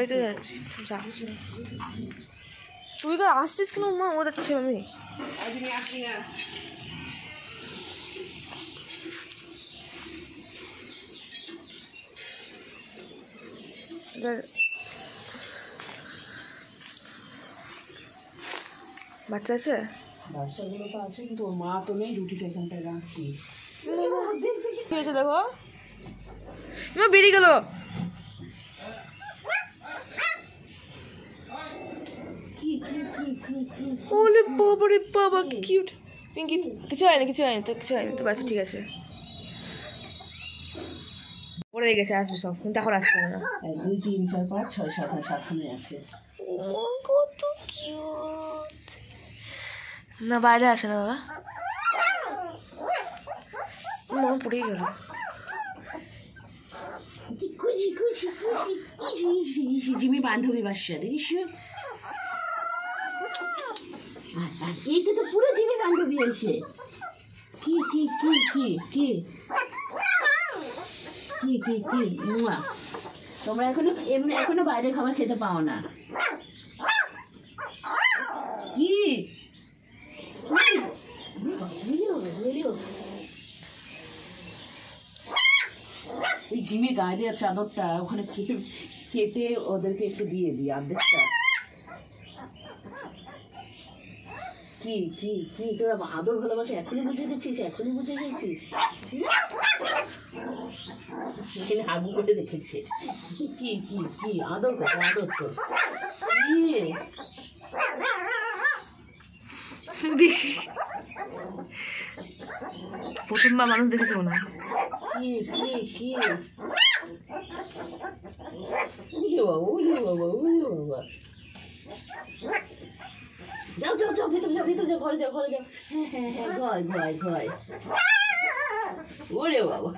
বাড়িতে যাচ্ছি, যা। তুই তো আসছিস কেন মা? ও যাচ্ছে আমি। বাচ্চা আছে? বাচ্চাগুলো তো আছে, কিন্তু ওর মা তো নেই, রুটিটা এখানটায় রাখছি। কি হয়েছে দেখো, বেরিয়ে গেল। ওলে বাবা রে বাবা, কি কিউট। পিঙ্কি, কিছু হয়নি, কিছু হয়নি তো, কিছু হয়নি তো, বাচ্চা ঠিক আছে। পড়ে গেছে, আসবে সব, কিন্তু এখন আসবে না। 2 3 4 5 6 7 7খানে আছে। কত কিউট। না বাইরে আসে না বাবা, মন পড়েই গেল। খুশি খুশি খুশি, জিমি বান্ধবী বাসা দেখিস। এইটা তো পুরো জিমি বান্ধবী হয়েছে। কি কি কি কি কি কি কি কি তোমরা এখনো বাইরের খাবার খেতে পাও না? কি ওই জিমির গায়ে দেওয়া চাদরটা ওখানে কেটে ওদেরকে একটু দিয়ে দিই অর্ধেকটা। কি কি কি তোরা আদর ভালোবাসা এখনই বুঝে গেছিস? এখনই বুঝে গেছিস? হাগু করে দেখেছে। কি কি কি কি আদর কত, আদর তো বেশি। প্রথমবার মানুষ দেখেছে মনে হয়। কি কি কি উলি বাবা যাও যাও যাও, ভিতরে যাও, ভিতরে যাও, ঘরে যাও, ঘরে যাও। হ্যাঁ হ্যাঁ হ্যাঁ, ঘয় ঘয় ঘয়। ওরে বাবা,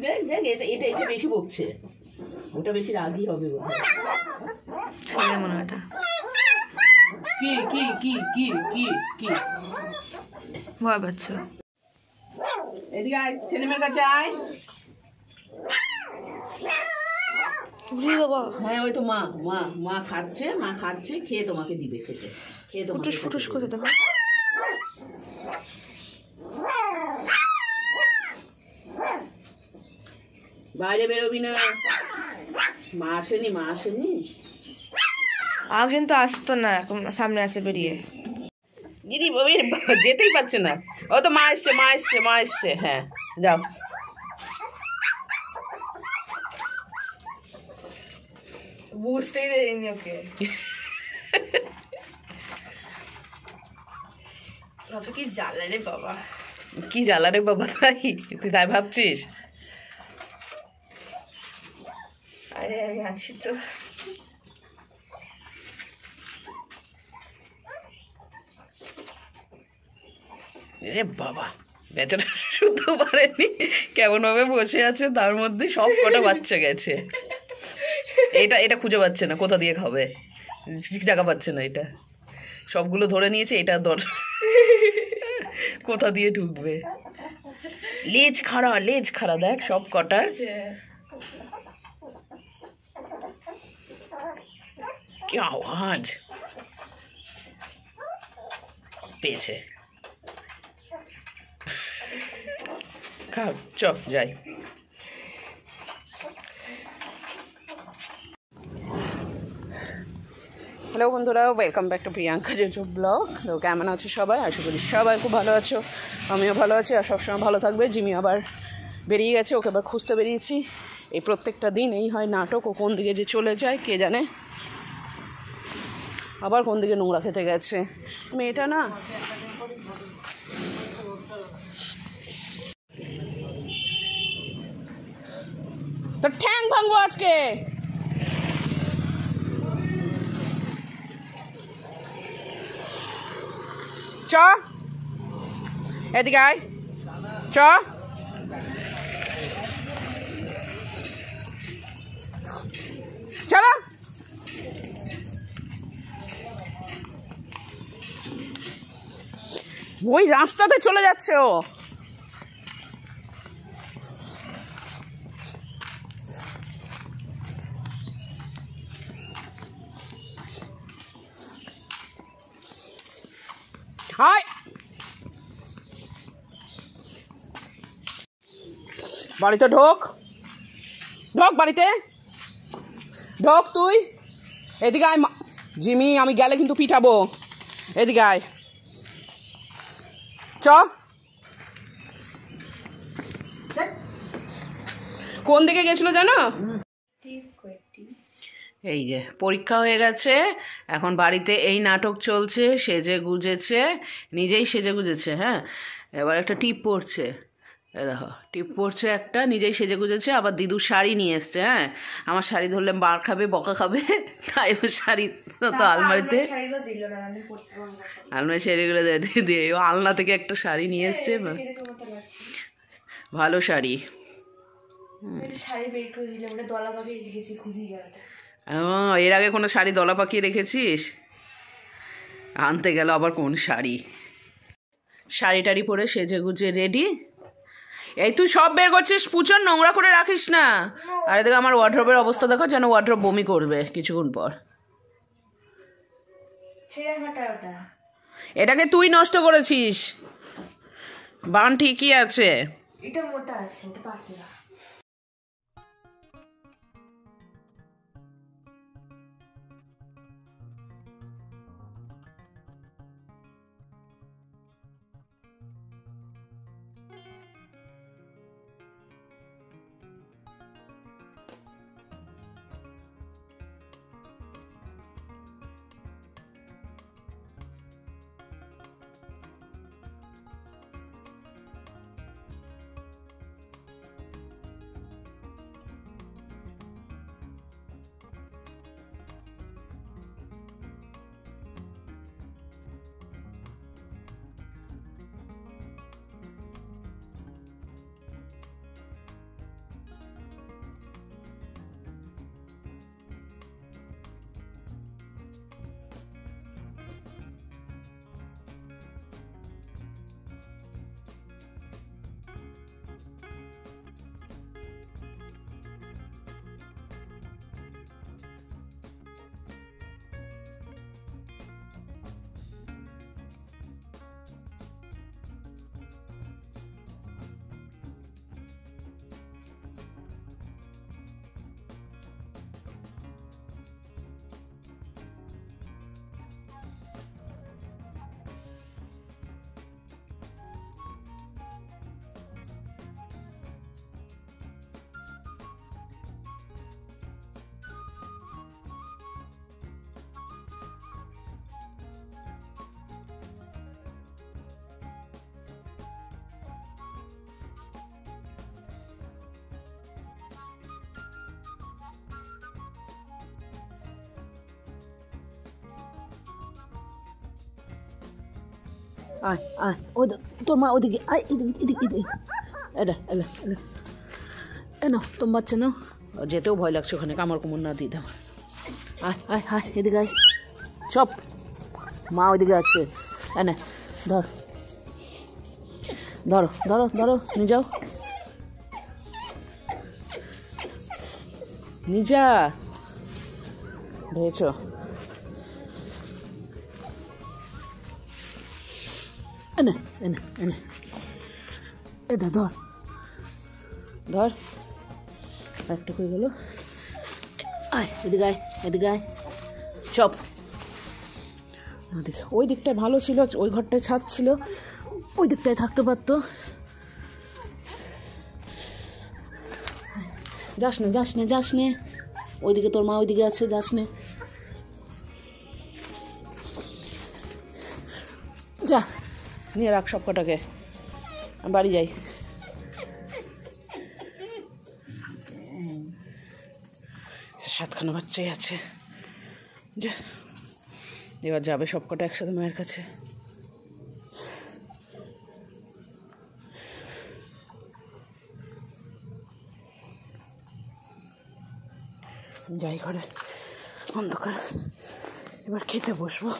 দেখ দেখ, এটা এটা এটা বেশি বকছে, ওটা বেশি রাগই হবে ছেলে মনে হয় এটা। কি কি কি কি কি কি ভয় পাচ্ছে। এদিকে আয়, ছেলে মেয়ের কাছে আয়। বাবা, হ্যাঁ ওই তো মা মা মা খাচ্ছে, মা খাচ্ছে, খেয়ে তোমাকে দিবে খেতে, খেয়ে তোমাকে ফুটুস ফুটুস করে দেখো। বাইরে বেরোবি না। মা আসেনি, মা আসেনি। আগে কিন্তু আসতো না, এখন সামনে আসে বেরিয়ে। দিদি যেতেই পারছে না। ও তো মা এসছে, মা এসছে, মা এসছে। হ্যাঁ যাও। বুঝতেই দেয়নি ওকে। কি জ্বালা রে বাবা, কি জ্বালা রে বাবা, তাই তুই তাই ভাবছিস? আরে আমি আছি তো। রে বাবা, বেচারা শুতে পারেনি, কেমন ভাবে বসে আছে, তার মধ্যে সব কটা বাচ্চা গেছে। এটা এটা খুঁজে পাচ্ছে না কোথা দিয়ে খাবে, জায়গা পাচ্ছে না। এটা সবগুলো ধরে নিয়েছে, এটা কোথা দিয়ে ঢুকবে। লেজ খাড়া, লেজ খাড়া, দেখ সব কটার। কি আওয়াজ পেয়েছে। খাও, চপ যাই। হ্যালো বন্ধুরা, welcome back to Priyanka YouTube blog. তো কেমন আছো সবাই? আশা করি সবাই খুব ভালো আছো, আমিও ভালো আছি, আর সবসময় ভালো থাকবে। জিমি আবার বেরিয়ে গেছে, ওকে আবার খুঁজতে বেরিয়েছি। এই প্রত্যেকটা দিন এই হয় নাটক, ও কোন দিকে যে চলে যায় কে জানে, আবার কোন দিকে নোংরা খেতে গেছে মেয়েটা না। তো ঠ্যাং ভাঙবো আজকে। চ এদিকে আয়, চ। চলো, ওই রাস্তাতে চলে যাচ্ছে ও। হাই বাড়িতে ঢোক, ঢোক বাড়িতে ঢোক। তুই এদিকে আয় জিমি, আমি গেলে কিন্তু পিটাবো। এদিকে আয়, চ। কোন দিকে গেছিল জানো? এই যে পরীক্ষা হয়ে গেছে, এখন বাড়িতে এই নাটক চলছে, সেজে গুজেছে, নিজেই সেজে গুজেছে। হ্যাঁ, এবার একটা টিপ পড়ছে, দেখো টিপ পড়ছে একটা, নিজেই সেজে গুজেছে। আবার দিদুর শাড়ি নিয়ে এসছে। হ্যাঁ, আমার শাড়ি ধরলে মার খাবে, বকা খাবে, তাই ওর শাড়ি তো আলমারিতে, আলমারি শাড়িগুলো দিয়ে আলনা থেকে একটা শাড়ি নিয়ে এসছে, ভালো শাড়ি। এর আগে কোনো শাড়ি দলা পাকিয়ে রেখেছিস? আনতে গেল আবার কোন শাড়ি। শাড়ি টাড়ি পরে সেজে গুজে রেডি। এই তুই সব বের করছিস, পুচন নোংরা করে রাখিস না। আর এদিকে আমার ওয়ার্ড্রবের অবস্থা দেখো, যেন ওয়ার্ড্রব বমি করবে কিছুক্ষণ পর। এটাকে তুই নষ্ট করেছিস, বান ঠিকই আছে, এটা মোটা আছে, এটা পাতলা। আয় আয়, ও তোর মা ওদিকে, আয় এদিকে এদিকে এদিকে, এলা এলা এলা, এনো তোর বাচ্চা নাও। যেতেও ভয় লাগছে ওখানে, কামড় কুমড় না দিয়ে দাও। আয় আয় আয় এদিকে আয়, সব মা ওইদিকে আছে। এনে ধর, ধরো ধরো ধরো, নিয়ে যাও, নিয়ে যা। ধরেছ? এনে এনে এনে, এটা ধর ধর, একটা হয়ে গেল। আয় এদিকে আয়, এদিকে আয়, সব ওদিকে। ওই দিকটায় ভালো ছিল, ওই ঘরটায় ছাদ ছিল, ওই দিকটায় থাকতে পারতো। যাস নে যাস নে যাস নে, ওইদিকে তোর মা ওইদিকে আছে, যাস নে, যা নিয়ে রাখ সব কটাকে, বাড়ি যাই। সাতখানা বাচ্চাই আছে, এবার যাবে সব কটা একসাথে মায়ের কাছে। যাই ঘরে, অন্ধকার, এবার খেতে বসবো।